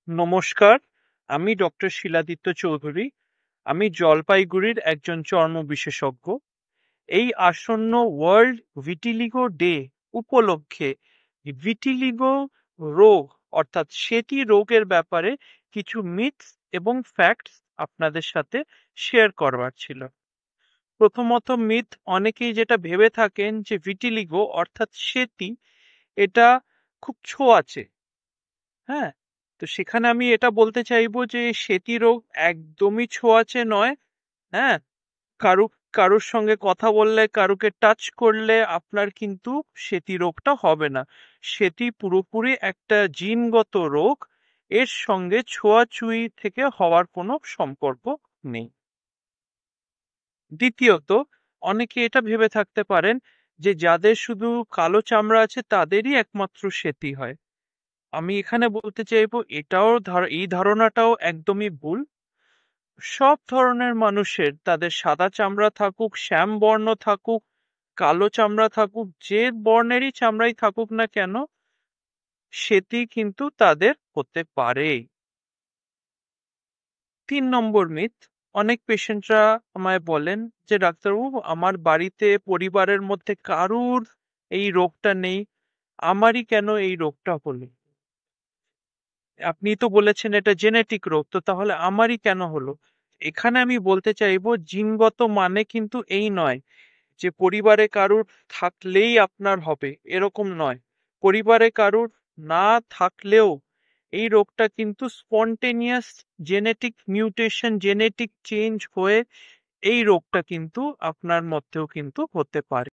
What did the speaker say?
নমস্কার, আমি ডক্টর শিলাদিত্য চৌধুরী। আমি জলপাইগুড়ির একজন চর্ম বিশেষজ্ঞ। এই আসন্ন ওয়ার্ল্ড ভিটিলিগো ডে উপলক্ষে ভিটিলিগো রোগ অর্থাৎ সেতি রোগের ব্যাপারে কিছু মিথস এবং ফ্যাক্টস আপনাদের সাথে শেয়ার করবার ছিল। প্রথমত মিথ, অনেকেই যেটা ভেবে থাকেন যে ভিটিলিগো অর্থাৎ সেতি এটা খুব ছোঁয়াচে। হ্যাঁ, তো সেখানে আমি এটা বলতে চাইবো যে সেতি রোগ একদমই ছোঁয়াচে নয়। হ্যাঁ, কারু কারুর সঙ্গে কথা বললে, কারুকে টাচ করলে আপনার কিন্তু সেতি রোগটা হবে না। সেটি পুরোপুরি একটা জিনগত রোগ, এর সঙ্গে ছোঁয়াছুঁয়ি থেকে হওয়ার কোনো সম্পর্ক নেই। দ্বিতীয়ত, অনেকে এটা ভেবে থাকতে পারেন যে যাদের শুধু কালো চামড়া আছে তাদেরই একমাত্র সেতি হয়। আমি এখানে বলতে চাইবো এই ধারণাটাও একদমই ভুল। সব ধরনের মানুষের, তাদের সাদা চামড়া থাকুক, শ্যাম বর্ণ থাকুক, কালো চামড়া থাকুক, যে বর্ণেরই চামড়াই থাকুক না কেন, সেটি কিন্তু তাদের হতে পারে। 3 নম্বর মিথ, অনেক পেশেন্টরা আমায় বলেন যে ডাক্তারবাবু আমার বাড়িতে পরিবারের মধ্যে কারুর এই রোগটা নেই, আমারই কেন এই রোগটা হলো। আপনি তো বলেছেন এটা জেনেটিক রোগ, তো তাহলে আমারই কেন হলো? এখানে আমি বলতে চাইবো জিনগত মানে কিন্তু এই নয় যে পরিবারে কারুর থাকলেই আপনার হবে, এরকম নয়। পরিবারে কারুর না থাকলেও এই রোগটা কিন্তু spontaneous genetic mutation, genetic change হয়ে এই রোগটা কিন্তু আপনার মধ্যেও কিন্তু হতে পারে।